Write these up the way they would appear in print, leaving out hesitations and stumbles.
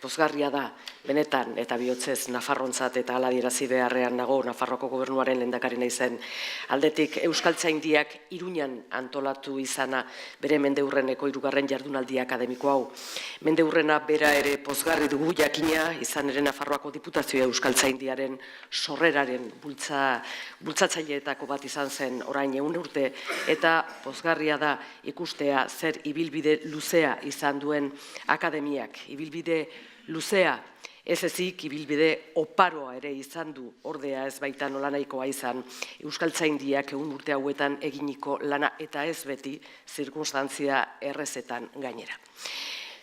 pozgarria da, benetan, eta bihotzez Nafarrontzat eta hala adierazi beharrean nago Nafarroko gobernuaren lehendakari naizen aldetik Euskaltzaindiak Iruñan antolatu izana bere mendeurreneko 3. jardunaldi akademiko hau. Mendeurrena bera ere pozgarri dugu jakina, izan ere Nafarroako Diputazioa Euskaltzaindiaren sorreraren bultzatzaileetako bat izan zen orain 100 urte, eta pozgarria da ikustea zer ibilbide luzea izan duen akademiak. Ibilbide luzea, ez ezik ibilbide oparoa ere izan du, ordea ez baita nolanahikoa izan Euskaltzaindiak 100 urte hauetan eginiko lana, eta ez beti zirkunstantzia errezetan gainera.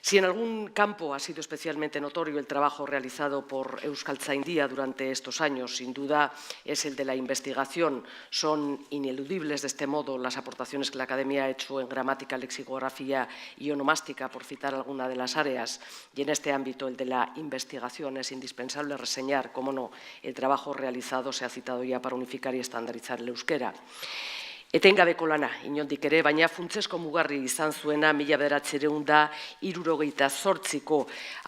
Si en algún campo ha sido especialmente notorio el trabajo realizado por Euskaltzaindia durante estos años, sin duda es el de la investigación. Son ineludibles de este modo las aportaciones que la Academia ha hecho en gramática, lexicografía y onomástica, por citar alguna de las áreas. Y en este ámbito, el de la investigación, es indispensable reseñar, cómo no, el trabajo realizado, se ha citado ya, para unificar y estandarizar el euskera. Etengabeko lana, inondik ere, baina funtsesko mugarri izan zuena 1978ko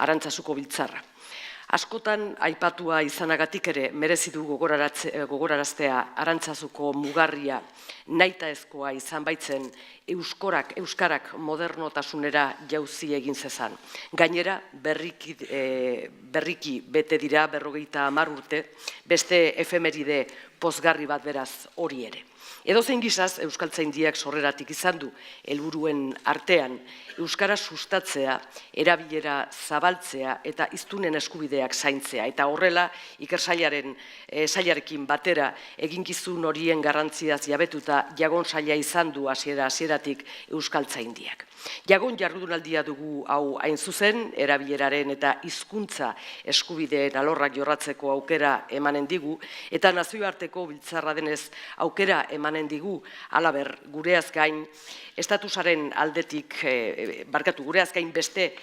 Arantzazuko biltzarra. Askotan aipatua izanagatik ere merezi du gogoraraztea Arantzazuko mugarria nahitaezkoa izan baitzen euskarak modernotasunera jauzi egin zezan. Gainera, berriki bete dira 50 urte, beste efemeride pozgarri bat beraz hori ere. Edozein gizaz, Euskaltzaindiak sorreratik izan du helburuen artean euskara sustatzea, erabilera zabaltzea eta hiztunen eskubideak zaintzea. Eta horrela, sailarekin batera eginkizun horien garrantziaz jabetuta jagon saila izan du hasieratik Euskaltzaindiak. Jagon jardunaldia dugu hau hain zuzen, erabileraren eta hizkuntza eskubideen alorrak jorratzeko aukera emanen digu, eta nazioarteko biltzarra denez aukera emanen digu, halaber, gureaz gain estatusaren aldetik, gureaz gain beste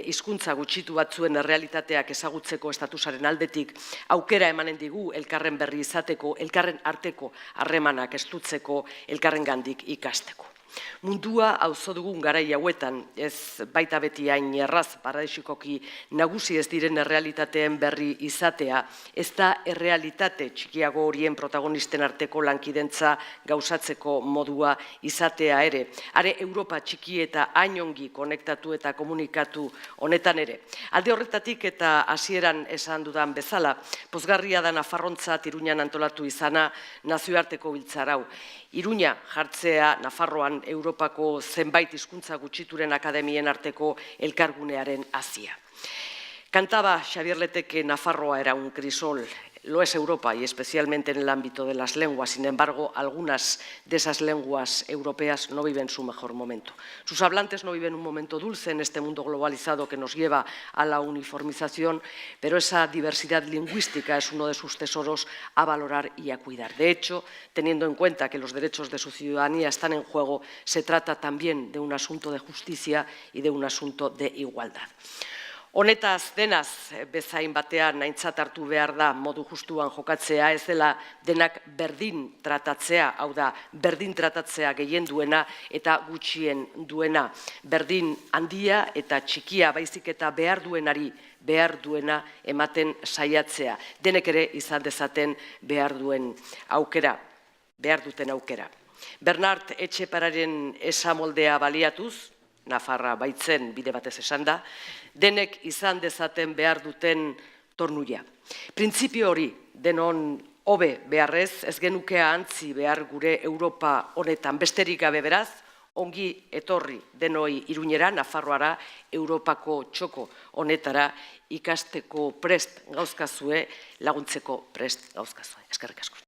hizkuntza gutxitu batzuen errealitateak ezagutzeko estatusaren aldetik aukera emanen digu elkarren berri izateko, elkarren arteko harremanak estutzeko, elkarrengandik ikasteko. Mundua auzo dugun garai hauetan, ez baita beti hain erraz paradisikoki nagusi ez diren errealitateen berri izatea, ez da errealitate txikiago horien protagonisten arteko lankidentza gauzatzeko modua izatea ere. Are Europa txiki eta hain ongi konektatu eta komunikatu honetan ere. Alde horretatik eta hasieran esan dudan bezala, pozgarria da Nafarrontzat Iruñan antolatu izana nazioarteko biltzar hau. Iruña jartzea Nafarroan Europako zenbait hizkuntza gutxituren akademien arteko elkargunearen hazia. Cantaba Xabier Lete que Nafarroa era un crisol. Lo es Europa y especialmente en el ámbito de las lenguas. Sin embargo, algunas de esas lenguas europeas no viven su mejor momento. Sus hablantes no viven un momento dulce en este mundo globalizado que nos lleva a la uniformización, pero esa diversidad lingüística es uno de sus tesoros a valorar y a cuidar. De hecho, teniendo en cuenta que los derechos de su ciudadanía están en juego, se trata también de un asunto de justicia y de un asunto de igualdad. Honetaz denaz bezain batean aintzat hartu behar da modu justuan jokatzea, ez dela denak berdin tratatzea, hau da, berdin tratatzea gehien duena eta gutxien duena, berdin handia eta txikia, baizik eta behar duenari behar duena ematen saiatzea, denek ere izan dezaten behar duten aukera. Bernard Etxepararen esamoldea baliatuz, Nafarra baitzen bide batez esan da, denek izan dezaten behar duten tornuia. Printzipio hori denon hobe beharrez, ez genuke ahantzi behar gure Europa honetan besterik gabe beraz, ongi etorri denoi Iruñera, Nafarroara, Europako txoko honetara ikasteko prest gauzkazue, laguntzeko prest gauzkazue. Eskerrik asko.